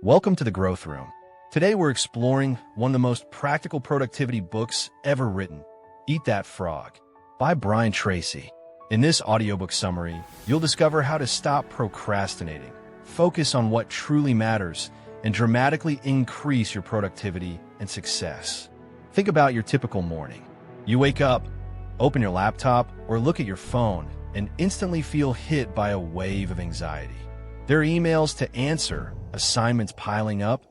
Welcome to the Growth Room. Today we're exploring one of the most practical productivity books ever written, Eat That Frog, by Brian Tracy. In this audiobook summary, you'll discover how to stop procrastinating, focus on what truly matters, and dramatically increase your productivity and success. Think about your typical morning. You wake up, open your laptop, or look at your phone, and instantly feel hit by a wave of anxiety. There are emails to answer, assignments piling up,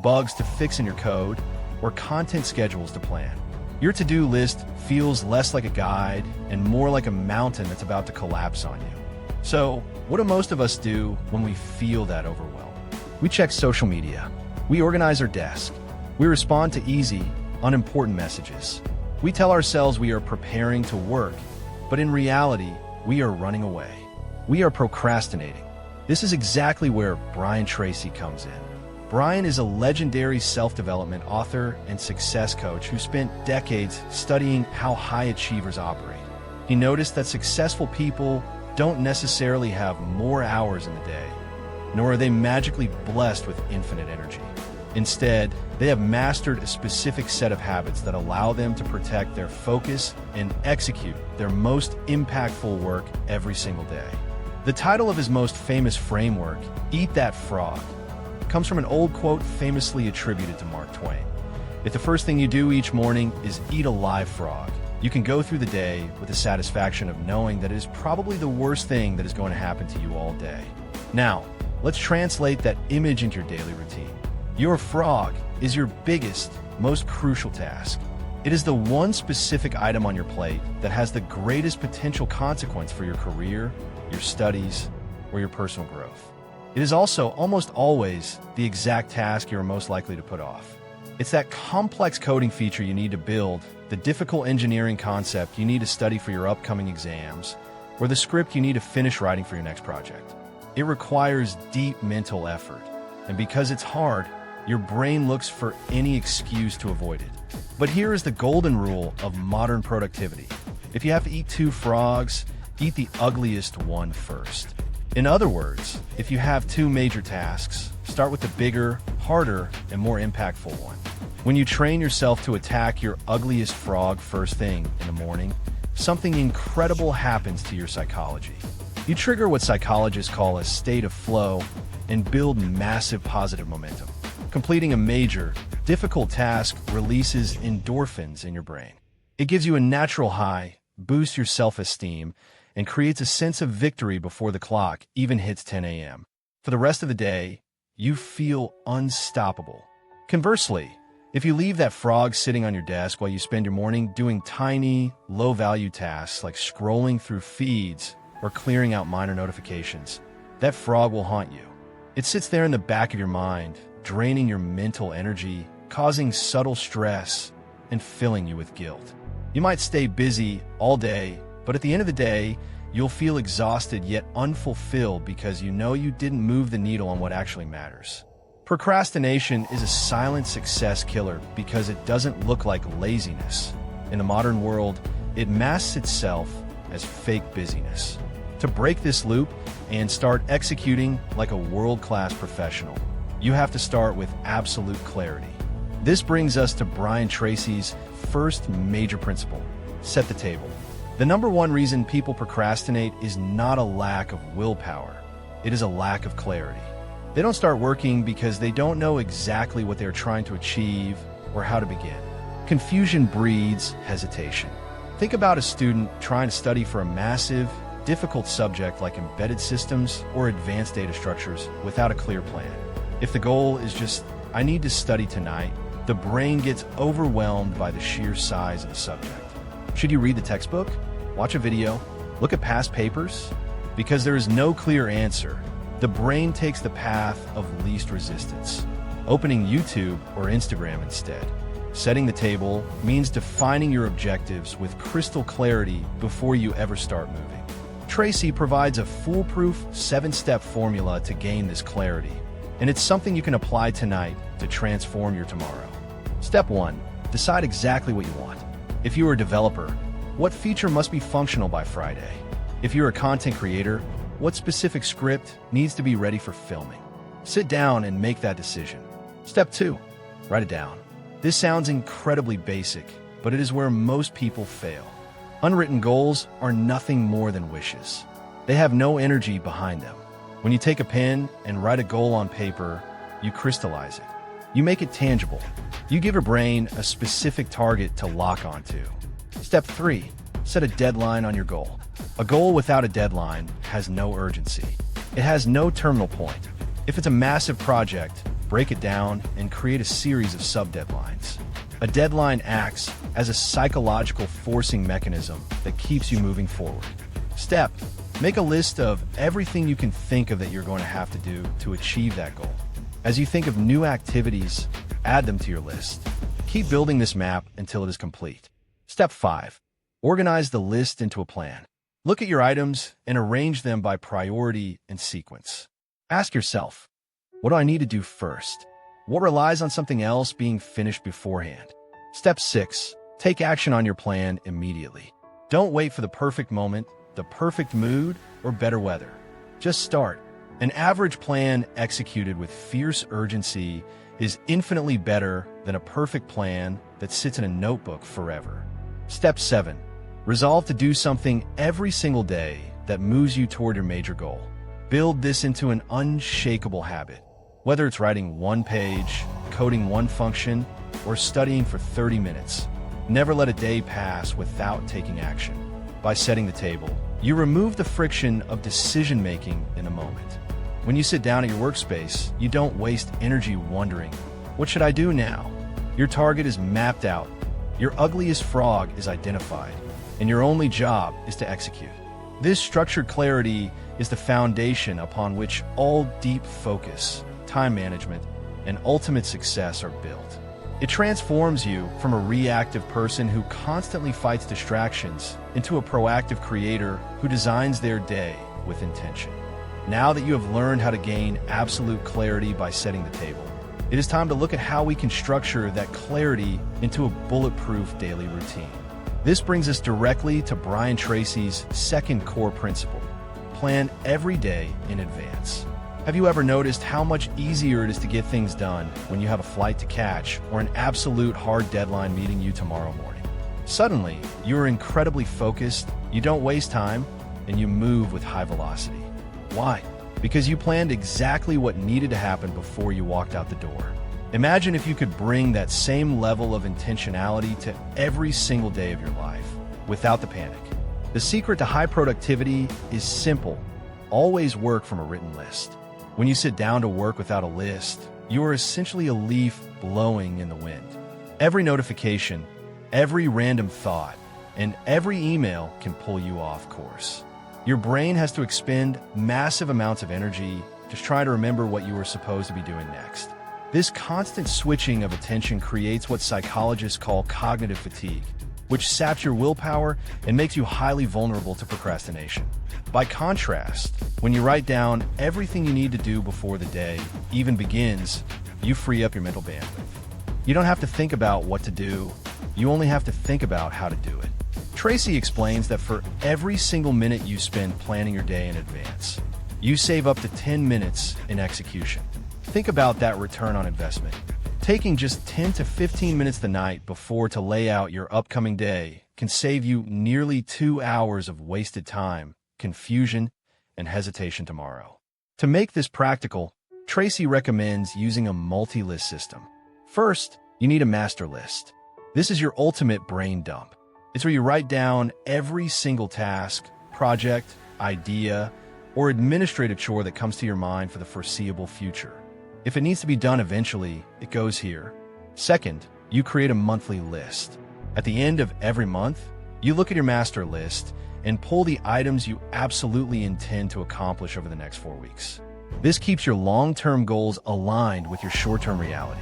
bugs to fix in your code, or content schedules to plan. Your to-do list feels less like a guide and more like a mountain that's about to collapse on you. So, what do most of us do when we feel that overwhelm? We check social media. We organize our desk. We respond to easy, unimportant messages. We tell ourselves we are preparing to work, but in reality, we are running away. We are procrastinating. This is exactly where Brian Tracy comes in. Brian is a legendary self-development author and success coach who spent decades studying how high achievers operate. He noticed that successful people don't necessarily have more hours in the day, nor are they magically blessed with infinite energy. Instead, they have mastered a specific set of habits that allow them to protect their focus and execute their most impactful work every single day. The title of his most famous framework, Eat That Frog, comes from an old quote famously attributed to Mark Twain. If the first thing you do each morning is eat a live frog, you can go through the day with the satisfaction of knowing that it is probably the worst thing that is going to happen to you all day. Now, let's translate that image into your daily routine. Your frog is your biggest, most crucial task. It is the one specific item on your plate that has the greatest potential consequence for your career, your studies, or your personal growth. It is also almost always the exact task you are most likely to put off. It's that complex coding feature you need to build, the difficult engineering concept you need to study for your upcoming exams, or the script you need to finish writing for your next project. It requires deep mental effort, and because it's hard, your brain looks for any excuse to avoid it. But here is the golden rule of modern productivity. If you have to eat 2 frogs, eat the ugliest one first. In other words, if you have 2 major tasks, start with the bigger, harder, and more impactful one. When you train yourself to attack your ugliest frog first thing in the morning, something incredible happens to your psychology. You trigger what psychologists call a state of flow and build massive positive momentum. Completing a major, difficult task releases endorphins in your brain. It gives you a natural high, boosts your self-esteem, and creates a sense of victory before the clock even hits 10 a.m. For the rest of the day, you feel unstoppable. Conversely, if you leave that frog sitting on your desk while you spend your morning doing tiny, low-value tasks like scrolling through feeds or clearing out minor notifications, that frog will haunt you. It sits there in the back of your mind, draining your mental energy, causing subtle stress, and filling you with guilt. You might stay busy all day, but at the end of the day, you'll feel exhausted yet unfulfilled because you know you didn't move the needle on what actually matters. Procrastination is a silent success killer because it doesn't look like laziness. In the modern world, it masks itself as fake busyness. To break this loop and start executing like a world-class professional, you have to start with absolute clarity. This brings us to Brian Tracy's first major principle: set the table. The number one reason people procrastinate is not a lack of willpower. It is a lack of clarity. They don't start working because they don't know exactly what they're trying to achieve or how to begin. Confusion breeds hesitation. Think about a student trying to study for a massive, difficult subject like embedded systems or advanced data structures without a clear plan. If the goal is just, I need to study tonight, the brain gets overwhelmed by the sheer size of the subject. Should you read the textbook, watch a video, look at past papers? Because there is no clear answer, the brain takes the path of least resistance, opening YouTube or Instagram instead. Setting the table means defining your objectives with crystal clarity before you ever start moving. Tracy provides a foolproof 7-step formula to gain this clarity, and it's something you can apply tonight to transform your tomorrow. Step 1. Decide exactly what you want. If you are a developer, what feature must be functional by Friday? If you're a content creator, what specific script needs to be ready for filming? Sit down and make that decision. Step 2. Write it down. This sounds incredibly basic, but it is where most people fail. Unwritten goals are nothing more than wishes. They have no energy behind them. When you take a pen and write a goal on paper, you crystallize it. You make it tangible. You give your brain a specific target to lock onto. Step 3. Set a deadline on your goal. A goal without a deadline has no urgency. It has no terminal point. If it's a massive project, break it down and create a series of sub-deadlines. A deadline acts as a psychological forcing mechanism that keeps you moving forward. Step: make a list of everything you can think of that you're going to have to do to achieve that goal. As you think of new activities, add them to your list. Keep building this map until it is complete. Step 5. Organize the list into a plan. Look at your items and arrange them by priority and sequence. Ask yourself, what do I need to do first? What relies on something else being finished beforehand? Step 6. Take action on your plan immediately. Don't wait for the perfect moment, the perfect mood, or better weather. Just start. An average plan executed with fierce urgency is infinitely better than a perfect plan that sits in a notebook forever. Step 7. Resolve to do something every single day that moves you toward your major goal. Build this into an unshakable habit. Whether it's writing one page, coding one function, or studying for 30 minutes, never let a day pass without taking action. By setting the table, you remove the friction of decision-making in the moment. When you sit down at your workspace, you don't waste energy wondering, what should I do now? Your target is mapped out, your ugliest frog is identified, and your only job is to execute. This structured clarity is the foundation upon which all deep focus, time management, and ultimate success are built. It transforms you from a reactive person who constantly fights distractions into a proactive creator who designs their day with intention. Now that you have learned how to gain absolute clarity by setting the table, it is time to look at how we can structure that clarity into a bulletproof daily routine. This brings us directly to Brian Tracy's second core principle: plan every day in advance. Have you ever noticed how much easier it is to get things done when you have a flight to catch or an absolute hard deadline meeting you tomorrow morning? Suddenly, you are incredibly focused, you don't waste time, and you move with high velocity. Why? Because you planned exactly what needed to happen before you walked out the door. Imagine if you could bring that same level of intentionality to every single day of your life, without the panic. The secret to high productivity is simple: always work from a written list. When you sit down to work without a list, you are essentially a leaf blowing in the wind. Every notification, every random thought, and every email can pull you off course. Your brain has to expend massive amounts of energy just trying to remember what you were supposed to be doing next. This constant switching of attention creates what psychologists call cognitive fatigue, which saps your willpower and makes you highly vulnerable to procrastination. By contrast, when you write down everything you need to do before the day even begins, you free up your mental bandwidth. You don't have to think about what to do, you only have to think about how to do it. Tracy explains that for every single minute you spend planning your day in advance, you save up to 10 minutes in execution. Think about that return on investment. Taking just 10 to 15 minutes the night before to lay out your upcoming day can save you nearly 2 hours of wasted time, confusion, and hesitation tomorrow. To make this practical, Tracy recommends using a multi-list system. First, you need a master list. This is your ultimate brain dump. It's where you write down every single task, project, idea, or administrative chore that comes to your mind for the foreseeable future. If it needs to be done eventually, it goes here. Second, you create a monthly list. At the end of every month, you look at your master list and pull the items you absolutely intend to accomplish over the next 4 weeks. This keeps your long-term goals aligned with your short-term reality.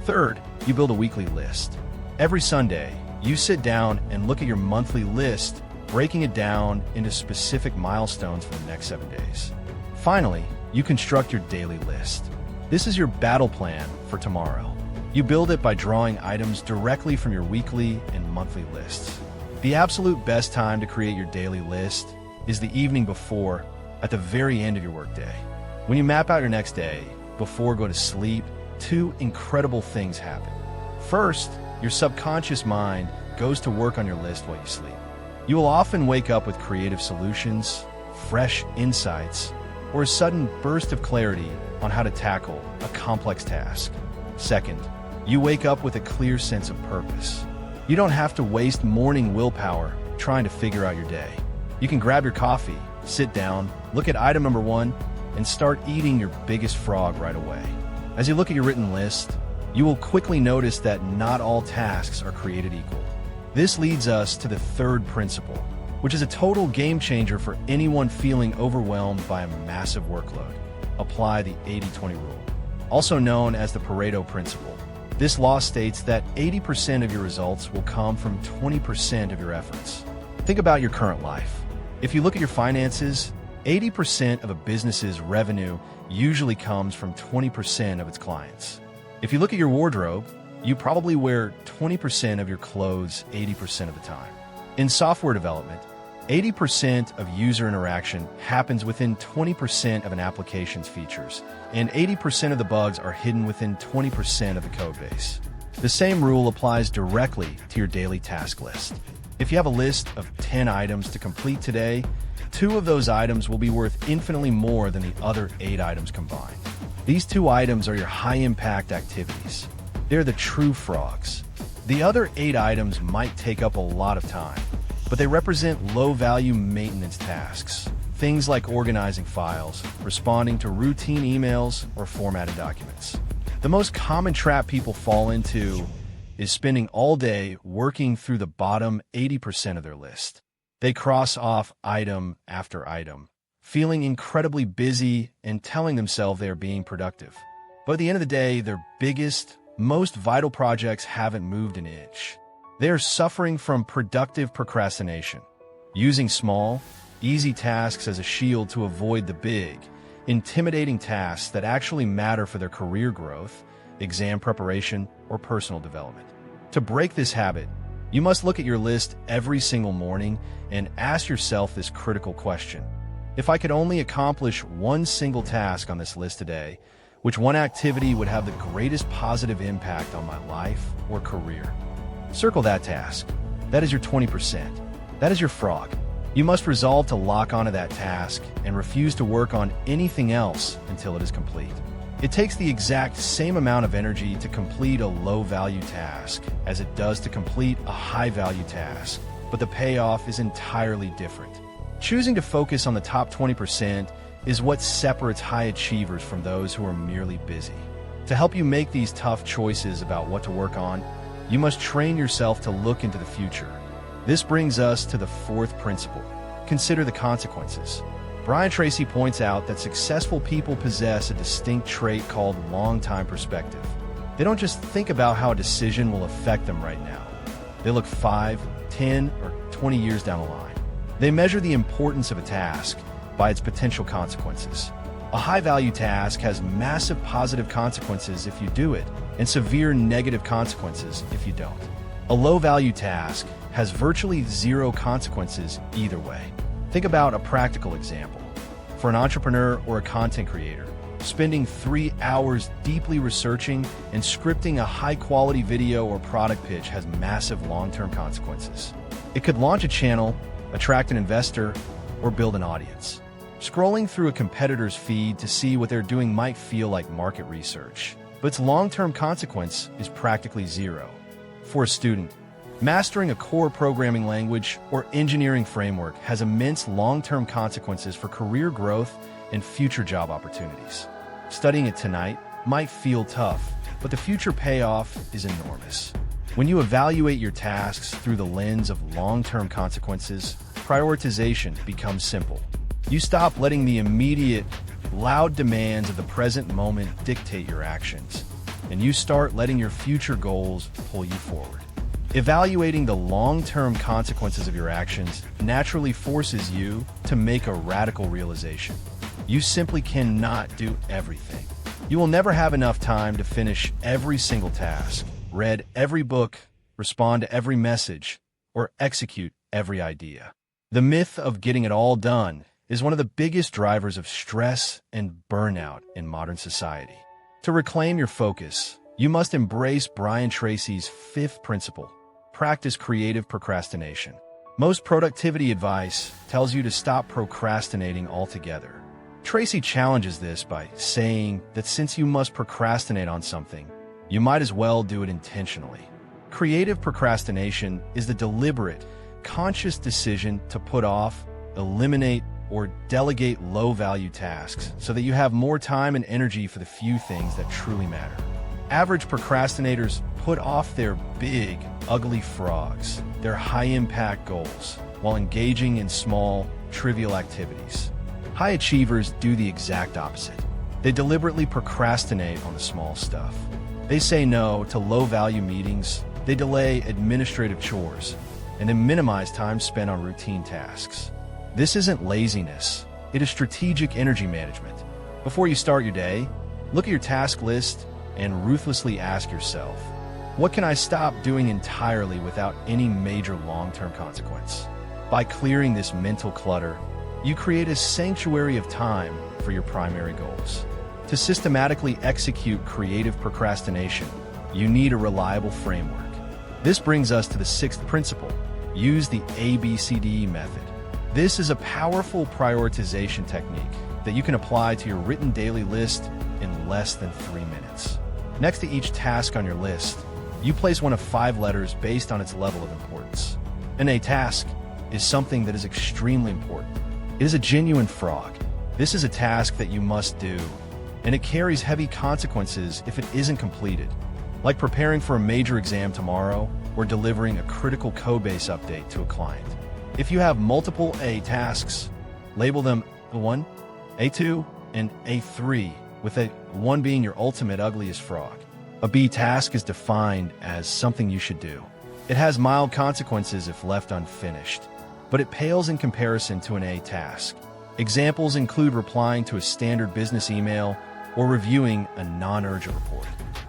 Third, you build a weekly list. Every Sunday, you sit down and look at your monthly list, breaking it down into specific milestones for the next 7 days. Finally, you construct your daily list. This is your battle plan for tomorrow. You build it by drawing items directly from your weekly and monthly lists. The absolute best time to create your daily list is the evening before, at the very end of your workday. When you map out your next day, before go to sleep, two incredible things happen. First, your subconscious mind goes to work on your list while you sleep. You will often wake up with creative solutions, fresh insights, or a sudden burst of clarity on how to tackle a complex task. Second, you wake up with a clear sense of purpose. You don't have to waste morning willpower trying to figure out your day. You can grab your coffee, sit down, look at item number 1, and start eating your biggest frog right away. As you look at your written list, you will quickly notice that not all tasks are created equal. This leads us to the third principle, which is a total game changer for anyone feeling overwhelmed by a massive workload. Apply the 80-20 rule, also known as the Pareto principle. This law states that 80% of your results will come from 20% of your efforts. Think about your current life. If you look at your finances, 80% of a business's revenue usually comes from 20% of its clients. If you look at your wardrobe, you probably wear 20% of your clothes 80% of the time. In software development, 80% of user interaction happens within 20% of an application's features, and 80% of the bugs are hidden within 20% of the code base. The same rule applies directly to your daily task list. If you have a list of 10 items to complete today, 2 of those items will be worth infinitely more than the other 8 items combined. These 2 items are your high-impact activities. They're the true frogs. The other 8 items might take up a lot of time, but they represent low-value maintenance tasks. Things like organizing files, responding to routine emails, or formatting documents. The most common trap people fall into is spending all day working through the bottom 80% of their list. They cross off item after item, feeling incredibly busy and telling themselves they are being productive. But at the end of the day, their biggest, most vital projects haven't moved an inch. They are suffering from productive procrastination, using small, easy tasks as a shield to avoid the big, intimidating tasks that actually matter for their career growth, exam preparation, or personal development. To break this habit, you must look at your list every single morning and ask yourself this critical question. If I could only accomplish one single task on this list today, which one activity would have the greatest positive impact on my life or career? Circle that task. That is your 20%. That is your frog. You must resolve to lock onto that task and refuse to work on anything else until it is complete. It takes the exact same amount of energy to complete a low-value task as it does to complete a high-value task, but the payoff is entirely different. Choosing to focus on the top 20% is what separates high achievers from those who are merely busy. To help you make these tough choices about what to work on, you must train yourself to look into the future. This brings us to the fourth principle. Consider the consequences. Brian Tracy points out that successful people possess a distinct trait called long-time perspective. They don't just think about how a decision will affect them right now. They look 5, 10, or 20 years down the line. They measure the importance of a task by its potential consequences. A high-value task has massive positive consequences if you do it, and severe negative consequences if you don't. A low-value task has virtually zero consequences either way. Think about a practical example. For an entrepreneur or a content creator, spending 3 hours deeply researching and scripting a high-quality video or product pitch has massive long-term consequences. It could launch a channel, attract an investor, or build an audience. Scrolling through a competitor's feed to see what they're doing might feel like market research, but its long-term consequence is practically zero. For a student, mastering a core programming language or engineering framework has immense long-term consequences for career growth and future job opportunities. Studying it tonight might feel tough, but the future payoff is enormous. When you evaluate your tasks through the lens of long-term consequences, prioritization becomes simple. You stop letting the immediate, loud demands of the present moment dictate your actions, and you start letting your future goals pull you forward. Evaluating the long-term consequences of your actions naturally forces you to make a radical realization. You simply cannot do everything. You will never have enough time to finish every single task, read every book, respond to every message, or execute every idea. The myth of getting it all done is one of the biggest drivers of stress and burnout in modern society. To reclaim your focus, you must embrace Brian Tracy's fifth principle: practice creative procrastination. Most productivity advice tells you to stop procrastinating altogether. Tracy challenges this by saying that since you must procrastinate on something, you might as well do it intentionally. Creative procrastination is the deliberate, conscious decision to put off, eliminate, or delegate low-value tasks so that you have more time and energy for the few things that truly matter. Average procrastinators put off their big, ugly frogs, their high-impact goals, while engaging in small, trivial activities. High achievers do the exact opposite. They deliberately procrastinate on the small stuff. They say no to low-value meetings, they delay administrative chores, and they minimize time spent on routine tasks. This isn't laziness, it is strategic energy management. Before you start your day, look at your task list and ruthlessly ask yourself, what can I stop doing entirely without any major long-term consequence? By clearing this mental clutter, you create a sanctuary of time for your primary goals. To systematically execute creative procrastination, you need a reliable framework. This brings us to the sixth principle: use the ABCDE method. This is a powerful prioritization technique that you can apply to your written daily list in less than 3 minutes. Next to each task on your list, you place one of 5 letters based on its level of importance. An A task is something that is extremely important. It is a genuine frog. This is a task that you must do, and it carries heavy consequences if it isn't completed, like preparing for a major exam tomorrow or delivering a critical codebase update to a client. If you have multiple A tasks, label them A1, A2, and A3, with A1 being your ultimate ugliest frog. A B task is defined as something you should do. It has mild consequences if left unfinished, but it pales in comparison to an A task. Examples include replying to a standard business email or reviewing a non-urgent report.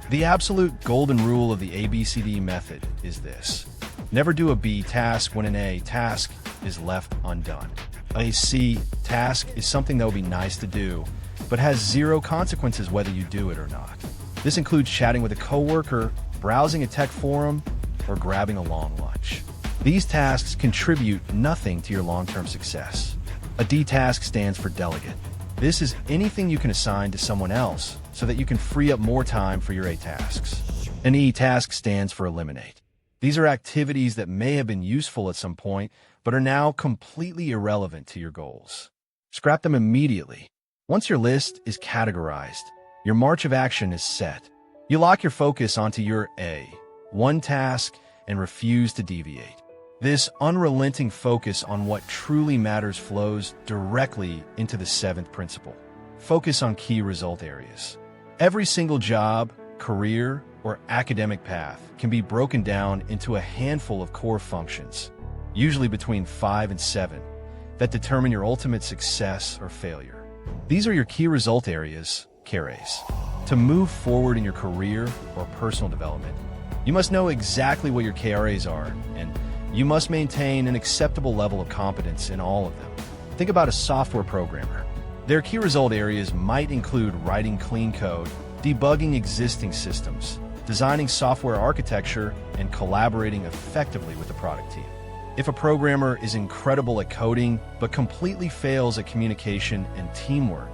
The absolute golden rule of the ABCD method is this: never do a B task when an A task is left undone. A C task is something that would be nice to do, but has zero consequences whether you do it or not. This includes chatting with a coworker, browsing a tech forum, or grabbing a long lunch. These tasks contribute nothing to your long-term success. A D task stands for delegate. This is anything you can assign to someone else so that you can free up more time for your A tasks. An E task stands for eliminate. These are activities that may have been useful at some point, but are now completely irrelevant to your goals. Scrap them immediately. Once your list is categorized, your march of action is set. You lock your focus onto your A1 task and refuse to deviate. This unrelenting focus on what truly matters flows directly into the seventh principle: focus on key result areas. Every single job, career, or academic path can be broken down into a handful of core functions, usually between 5 and 7, that determine your ultimate success or failure. These are your key result areas, KRAs. To move forward in your career or personal development, you must know exactly what your KRAs are, and you must maintain an acceptable level of competence in all of them. Think about a software programmer. Their key result areas might include writing clean code, debugging existing systems, designing software architecture, and collaborating effectively with the product team. If a programmer is incredible at coding but completely fails at communication and teamwork,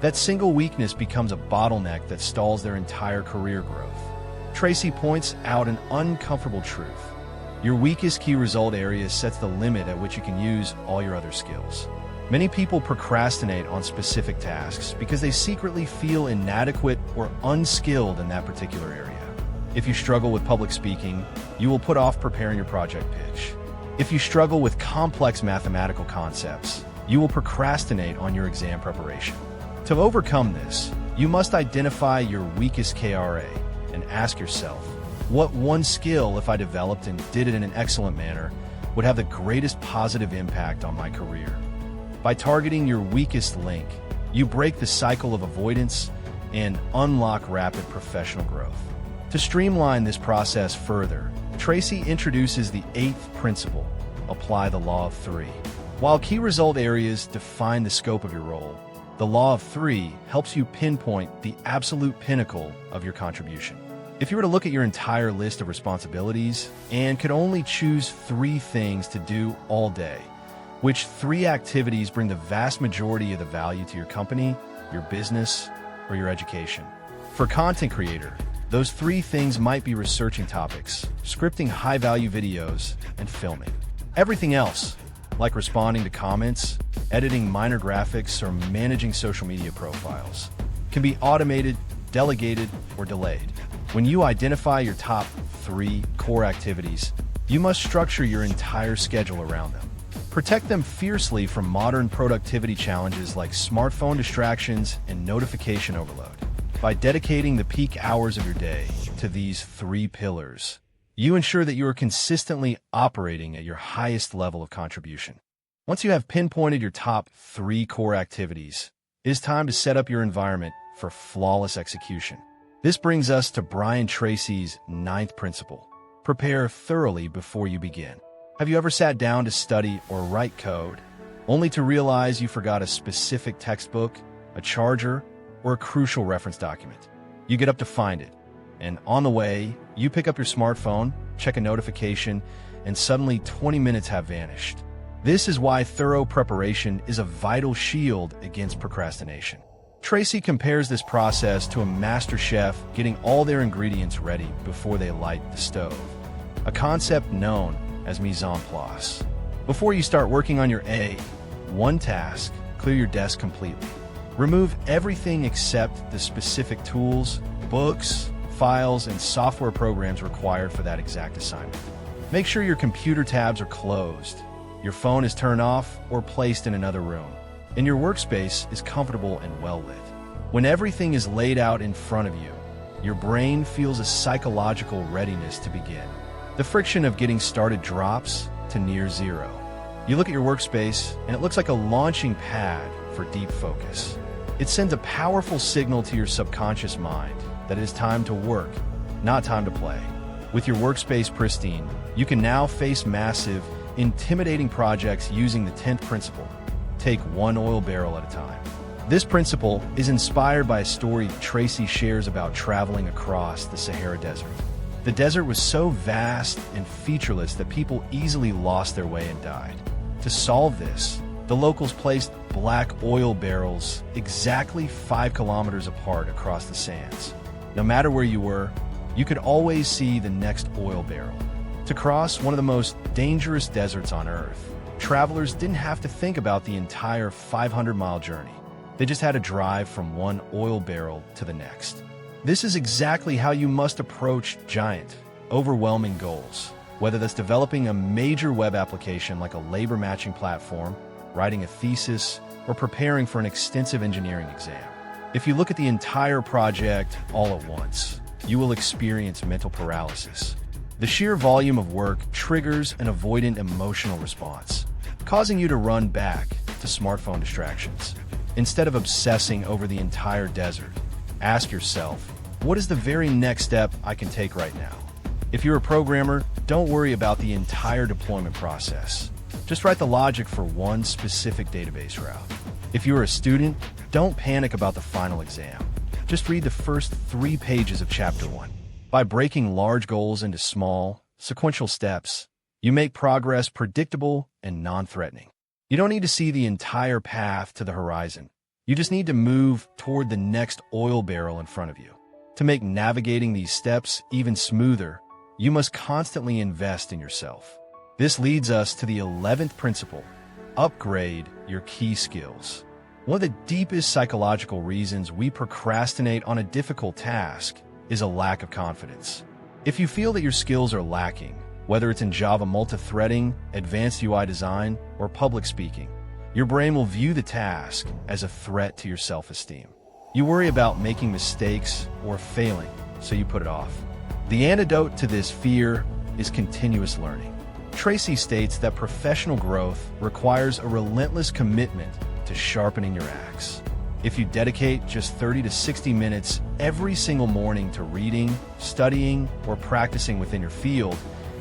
that single weakness becomes a bottleneck that stalls their entire career growth. Tracy points out an uncomfortable truth: your weakest key result area sets the limit at which you can use all your other skills. Many people procrastinate on specific tasks because they secretly feel inadequate or unskilled in that particular area. If you struggle with public speaking, you will put off preparing your project pitch. If you struggle with complex mathematical concepts, you will procrastinate on your exam preparation. To overcome this, you must identify your weakest KRA and ask yourself, what one skill, if I developed and did it in an excellent manner, would have the greatest positive impact on my career? By targeting your weakest link, you break the cycle of avoidance and unlock rapid professional growth. To streamline this process further, Tracy introduces the 8th principle: apply the law of 3. While key result areas define the scope of your role, The law of three helps you pinpoint the absolute pinnacle of your contribution. If you were to look at your entire list of responsibilities and could only choose 3 things to do all day, which 3 activities bring the vast majority of the value to your company, your business, or your education? For a content creator, those 3 things might be researching topics, scripting high-value videos, and filming. Everything else, like responding to comments, editing minor graphics, or managing social media profiles, can be automated, delegated, or delayed. When you identify your top 3 core activities, you must structure your entire schedule around them. Protect them fiercely from modern productivity challenges like smartphone distractions and notification overload. By dedicating the peak hours of your day to these 3 pillars, you ensure that you are consistently operating at your highest level of contribution. Once you have pinpointed your top 3 core activities, it is time to set up your environment for flawless execution. This brings us to Brian Tracy's 9th principle: prepare thoroughly before you begin. Have you ever sat down to study or write code, only to realize you forgot a specific textbook, a charger, or a crucial reference document? You get up to find it, and on the way, you pick up your smartphone, check a notification, and suddenly 20 minutes have vanished. This is why thorough preparation is a vital shield against procrastination. Tracy compares this process to a master chef getting all their ingredients ready before they light the stove, a concept known as mise en place. Before you start working on your one task, clear your desk completely. Remove everything except the specific tools, books, files, and software programs required for that exact assignment. Make sure your computer tabs are closed, your phone is turned off or placed in another room, and your workspace is comfortable and well lit. When everything is laid out in front of you, your brain feels a psychological readiness to begin. The friction of getting started drops to near zero. You look at your workspace, and it looks like a launching pad for deep focus. It sends a powerful signal to your subconscious mind that it is time to work, not time to play. With your workspace pristine, you can now face massive, intimidating projects using the 10th principle: take one oil barrel at a time. This principle is inspired by a story Tracy shares about traveling across the Sahara Desert. The desert was so vast and featureless that people easily lost their way and died. To solve this, the locals placed black oil barrels exactly 5 kilometers apart across the sands. No matter where you were, you could always see the next oil barrel. To cross one of the most dangerous deserts on Earth, travelers didn't have to think about the entire 500-mile journey. They just had to drive from one oil barrel to the next. This is exactly how you must approach giant, overwhelming goals, whether that's developing a major web application like a labor matching platform, writing a thesis, or preparing for an extensive engineering exam. If you look at the entire project all at once, you will experience mental paralysis. The sheer volume of work triggers an avoidant emotional response, causing you to run back to smartphone distractions. Instead of obsessing over the entire desert, ask yourself, what is the very next step I can take right now? If you're a programmer, don't worry about the entire deployment process. Just write the logic for one specific database route. If you're a student, don't panic about the final exam. Just read the first 3 pages of Chapter 1. By breaking large goals into small, sequential steps, you make progress predictable and non-threatening. You don't need to see the entire path to the horizon. You just need to move toward the next oil barrel in front of you. To make navigating these steps even smoother, you must constantly invest in yourself. This leads us to the 11th principle: upgrade your key skills. One of the deepest psychological reasons we procrastinate on a difficult task is a lack of confidence. If you feel that your skills are lacking, whether it's in Java multi-threading, advanced UI design, or public speaking, your brain will view the task as a threat to your self-esteem. You worry about making mistakes or failing, so you put it off. The antidote to this fear is continuous learning. Tracy states that professional growth requires a relentless commitment to sharpening your axe. If you dedicate just 30 to 60 minutes every single morning to reading, studying, or practicing within your field,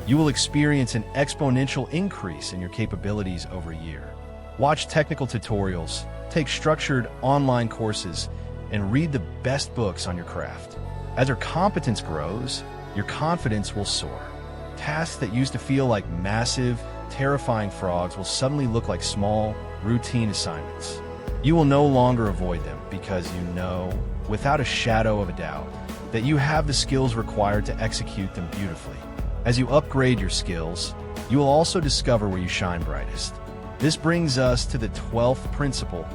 you will experience an exponential increase in your capabilities over a year. Watch technical tutorials, take structured online courses, and read the best books on your craft. As your competence grows, your confidence will soar. Tasks that used to feel like massive, terrifying frogs will suddenly look like small, routine assignments. You will no longer avoid them because you know, without a shadow of a doubt, that you have the skills required to execute them beautifully. As you upgrade your skills, you will also discover where you shine brightest. This brings us to the 12th principle: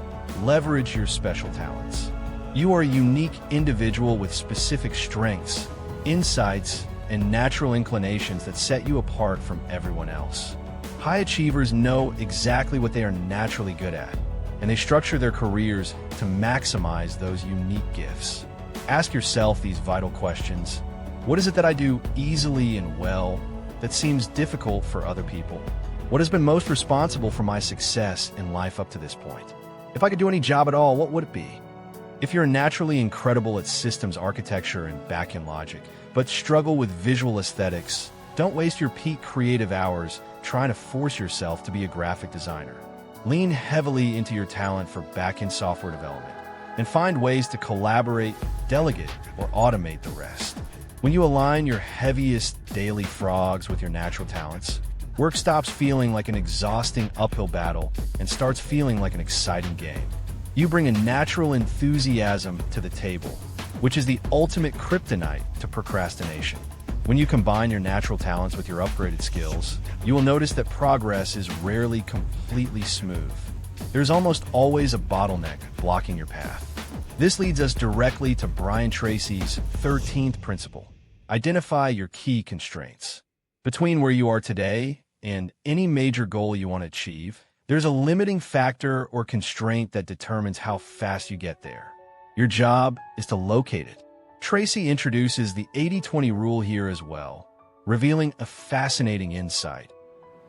leverage your special talents. You are a unique individual with specific strengths, insights, and natural inclinations that set you apart from everyone else. High achievers know exactly what they are naturally good at, and they structure their careers to maximize those unique gifts. Ask yourself these vital questions. What is it that I do easily and well that seems difficult for other people? What has been most responsible for my success in life up to this point? If I could do any job at all, what would it be? If you're naturally incredible at systems architecture and back-end logic, but struggle with visual aesthetics, don't waste your peak creative hours trying to force yourself to be a graphic designer. Lean heavily into your talent for back-end software development and find ways to collaborate, delegate, or automate the rest. When you align your heaviest daily frogs with your natural talents, work stops feeling like an exhausting uphill battle and starts feeling like an exciting game. You bring a natural enthusiasm to the table, which is the ultimate kryptonite to procrastination. When you combine your natural talents with your upgraded skills, you will notice that progress is rarely completely smooth. There's almost always a bottleneck blocking your path. This leads us directly to Brian Tracy's 13th principle: identify your key constraints. Between where you are today and any major goal you want to achieve, there's a limiting factor or constraint that determines how fast you get there. Your job is to locate it. Tracy introduces the 80-20 rule here as well, revealing a fascinating insight.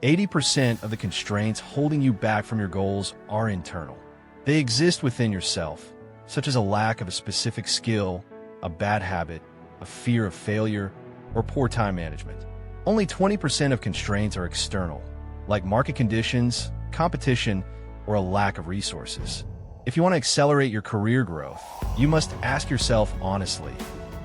80% of the constraints holding you back from your goals are internal. They exist within yourself, such as a lack of a specific skill, a bad habit, a fear of failure, or poor time management. Only 20% of constraints are external, like market conditions, competition, or a lack of resources. If you want to accelerate your career growth, you must ask yourself honestly,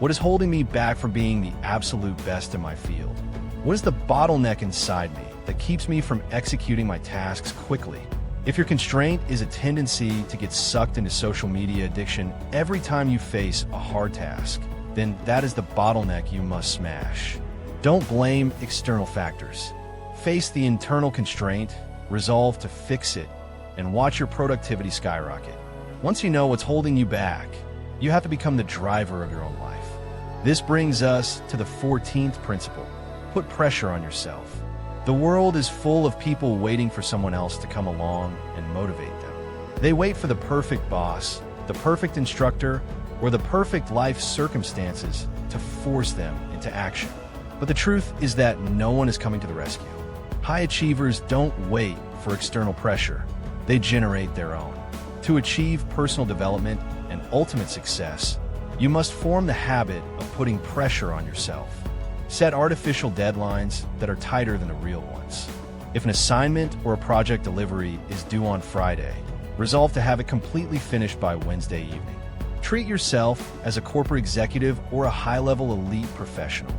what is holding me back from being the absolute best in my field? What is the bottleneck inside me that keeps me from executing my tasks quickly? If your constraint is a tendency to get sucked into social media addiction every time you face a hard task, then that is the bottleneck you must smash. Don't blame external factors. Face the internal constraint, resolve to fix it, and watch your productivity skyrocket. Once you know what's holding you back, you have to become the driver of your own life. This brings us to the 14th principle: put pressure on yourself. The world is full of people waiting for someone else to come along and motivate them. They wait for the perfect boss, the perfect instructor, or the perfect life circumstances to force them into action. But the truth is that no one is coming to the rescue. High achievers don't wait for external pressure. They generate their own. To achieve personal development and ultimate success, you must form the habit of putting pressure on yourself. Set artificial deadlines that are tighter than the real ones. If an assignment or a project delivery is due on Friday, resolve to have it completely finished by Wednesday evening. Treat yourself as a corporate executive or a high-level elite professional.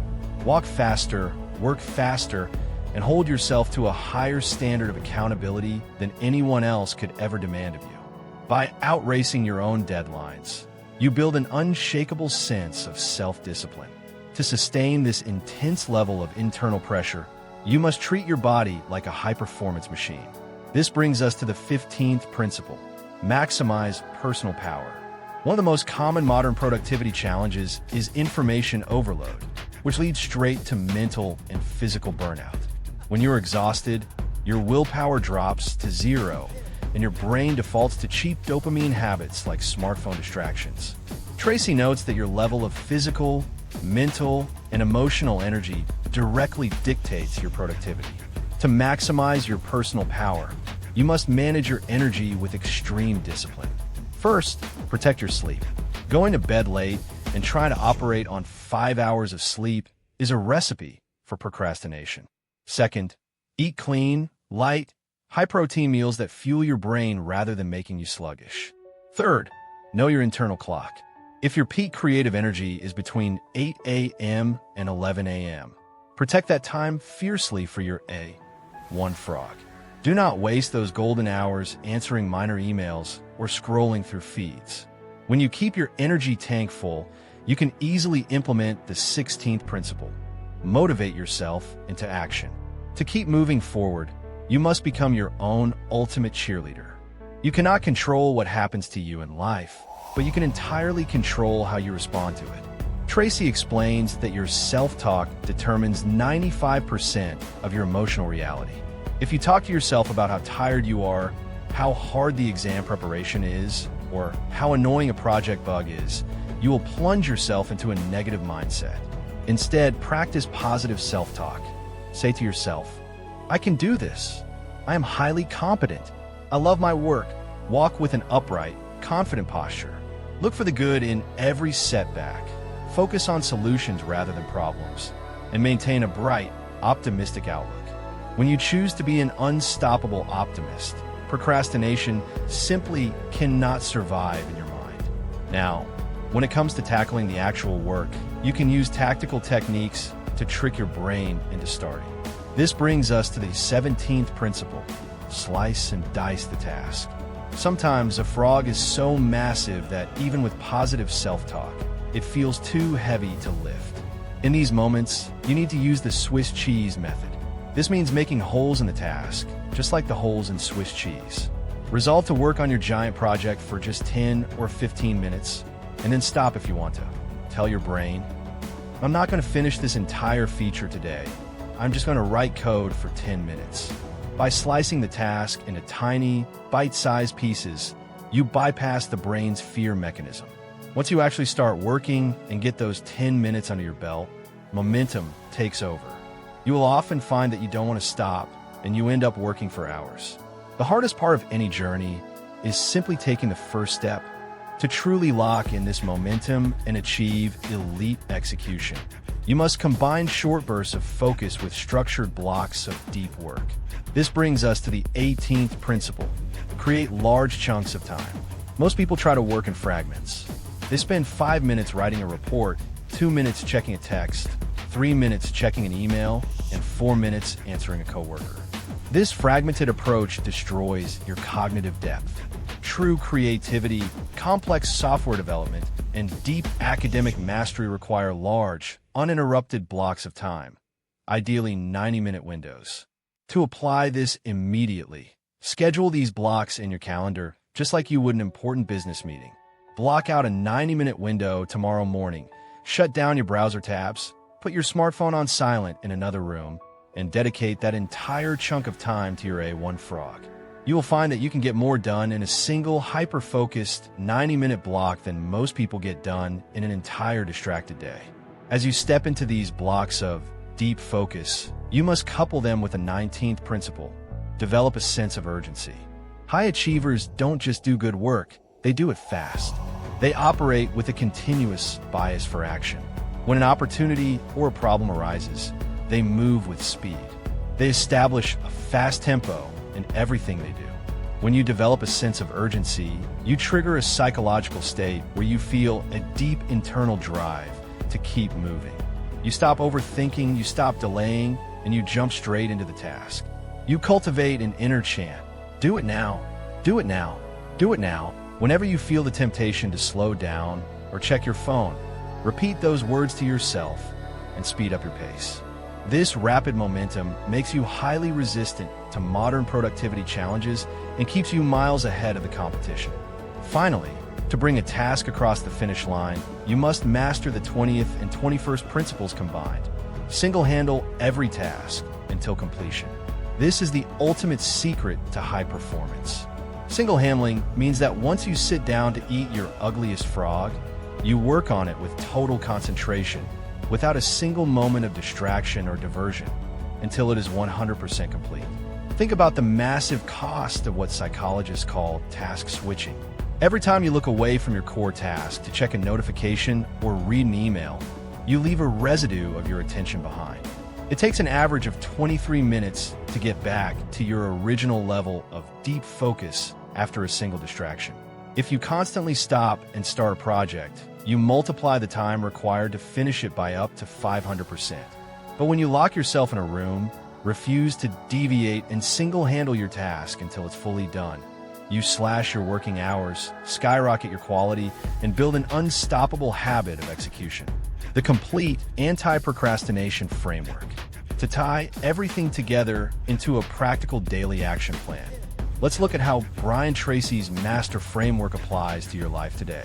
Walk faster, work faster, and hold yourself to a higher standard of accountability than anyone else could ever demand of you. By outracing your own deadlines, you build an unshakable sense of self-discipline. To sustain this intense level of internal pressure, you must treat your body like a high-performance machine. This brings us to the 15th principle: maximize personal power. One of the most common modern productivity challenges is information overload, which leads straight to mental and physical burnout. When you're exhausted, your willpower drops to zero, and your brain defaults to cheap dopamine habits like smartphone distractions. Tracy notes that your level of physical, mental, and emotional energy directly dictates your productivity. To maximize your personal power, you must manage your energy with extreme discipline. First, protect your sleep. Going to bed late and trying to operate on 5 hours of sleep is a recipe for procrastination. Second, eat clean, light, High-protein meals that fuel your brain rather than making you sluggish. Third, know your internal clock. If your peak creative energy is between 8 a.m. and 11 a.m., protect that time fiercely for your A1 frog. Do not waste those golden hours answering minor emails or scrolling through feeds. When you keep your energy tank full, you can easily implement the 16th principle. Motivate yourself into action. To keep moving forward, you must become your own ultimate cheerleader. You cannot control what happens to you in life, but you can entirely control how you respond to it. Tracy explains that your self-talk determines 95% of your emotional reality. If you talk to yourself about how tired you are, how hard the exam preparation is, or how annoying a project bug is, you will plunge yourself into a negative mindset. Instead, practice positive self-talk. Say to yourself, I can do this. I am highly competent. I love my work. Walk with an upright, confident posture. Look for the good in every setback. Focus on solutions rather than problems. And maintain a bright, optimistic outlook. When you choose to be an unstoppable optimist, procrastination simply cannot survive in your mind. Now, when it comes to tackling the actual work, you can use tactical techniques to trick your brain into starting. This brings us to the 17th principle: slice and dice the task. Sometimes a frog is so massive that even with positive self-talk, it feels too heavy to lift. In these moments, you need to use the Swiss cheese method. This means making holes in the task, just like the holes in Swiss cheese. Resolve to work on your giant project for just 10 or 15 minutes, and then stop if you want to. Tell your brain, I'm not going to finish this entire feature today. I'm just going to write code for 10 minutes. By slicing the task into tiny, bite-sized pieces, you bypass the brain's fear mechanism. Once you actually start working and get those 10 minutes under your belt, momentum takes over. You will often find that you don't want to stop, and you end up working for hours. The hardest part of any journey is simply taking the first step to truly lock in this momentum and achieve elite execution. You must combine short bursts of focus with structured blocks of deep work. This brings us to the 18th principle: create large chunks of time. Most people try to work in fragments. They spend 5 minutes writing a report, 2 minutes checking a text, 3 minutes checking an email, and 4 minutes answering a coworker. This fragmented approach destroys your cognitive depth. True creativity, complex software development, and deep academic mastery require large, uninterrupted blocks of time, ideally 90-minute windows. To apply this immediately, schedule these blocks in your calendar just like you would an important business meeting. Block out a 90-minute window tomorrow morning, shut down your browser tabs, put your smartphone on silent in another room, and dedicate that entire chunk of time to your A1 frog. You will find that you can get more done in a single hyper-focused 90-minute block than most people get done in an entire distracted day. As you step into these blocks of deep focus, you must couple them with a 19th principle: develop a sense of urgency. High achievers don't just do good work, they do it fast. They operate with a continuous bias for action. When an opportunity or a problem arises, they move with speed. They establish a fast tempo in everything they do. When you develop a sense of urgency, you trigger a psychological state where you feel a deep internal drive to keep moving. You stop overthinking, you stop delaying, and you jump straight into the task. You cultivate an inner chant: do it now, do it now, do it now. Whenever you feel the temptation to slow down or check your phone, repeat those words to yourself and speed up your pace. This rapid momentum makes you highly resistant to modern productivity challenges and keeps you miles ahead of the competition. Finally, to bring a task across the finish line, you must master the 20th and 21st principles combined. Single-handle every task until completion. This is the ultimate secret to high performance. Single-handling means that once you sit down to eat your ugliest frog, you work on it with total concentration, without a single moment of distraction or diversion, until it is 100% complete. Think about the massive cost of what psychologists call task switching. Every time you look away from your core task to check a notification or read an email, you leave a residue of your attention behind. It takes an average of 23 minutes to get back to your original level of deep focus after a single distraction. If you constantly stop and start a project, you multiply the time required to finish it by up to 500%. But when you lock yourself in a room, refuse to deviate, and single-handle your task until it's fully done, you slash your working hours, skyrocket your quality, and build an unstoppable habit of execution. The complete anti-procrastination framework, to tie everything together into a practical daily action plan. Let's look at how Brian Tracy's master framework applies to your life today.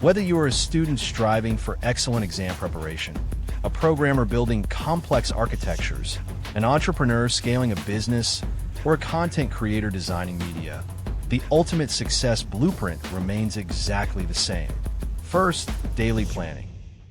Whether you are a student striving for excellent exam preparation, a programmer building complex architectures, an entrepreneur scaling a business, or a content creator designing media, the ultimate success blueprint remains exactly the same. First, daily planning.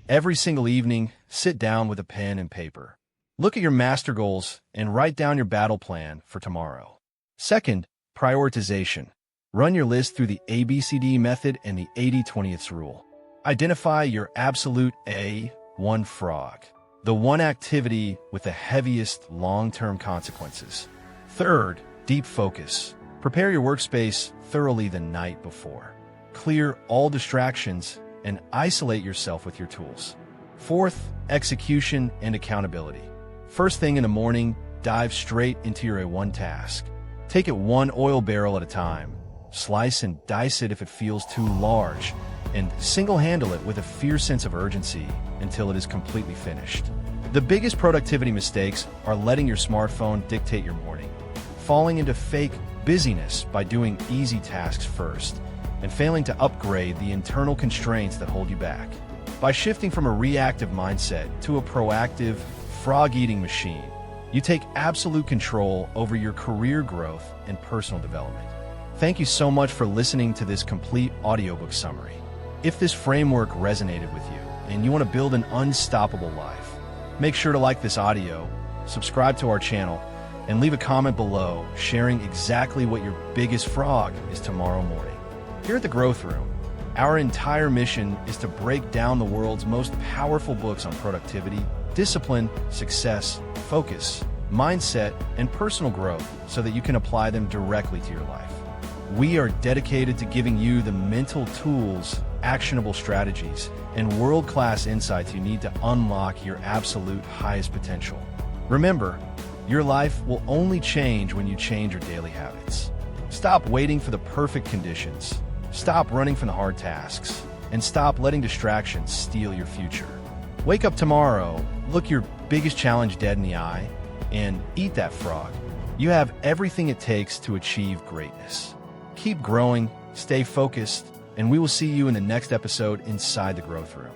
Every single evening, sit down with a pen and paper. Look at your master goals and write down your battle plan for tomorrow. Second, prioritization. Run your list through the ABCD method and the 80/20 rule. Identify your absolute A1 frog, the one activity with the heaviest long-term consequences. Third, deep focus. Prepare your workspace thoroughly the night before. Clear all distractions and isolate yourself with your tools. Fourth, execution and accountability. First thing in the morning, dive straight into your A1 task. Take it one oil barrel at a time. Slice and dice it if it feels too large, and single-handle it with a fierce sense of urgency until it is completely finished. The biggest productivity mistakes are letting your smartphone dictate your morning, falling into fake busyness by doing easy tasks first, and failing to upgrade the internal constraints that hold you back. By shifting from a reactive mindset to a proactive, frog-eating machine, you take absolute control over your career growth and personal development. Thank you so much for listening to this complete audiobook summary. If this framework resonated with you and you want to build an unstoppable life, make sure to like this audio, subscribe to our channel, and leave a comment below sharing exactly what your biggest frog is tomorrow morning. Here at the Growth Room, our entire mission is to break down the world's most powerful books on productivity, discipline, success, focus, mindset, and personal growth so that you can apply them directly to your life. We are dedicated to giving you the mental tools, actionable strategies, and world-class insights you need to unlock your absolute highest potential. Remember, your life will only change when you change your daily habits. Stop waiting for the perfect conditions. Stop running from the hard tasks, and stop letting distractions steal your future. Wake up tomorrow, look your biggest challenge dead in the eye, and eat that frog. You have everything it takes to achieve greatness. Keep growing, stay focused, and we will see you in the next episode inside the Growth Room.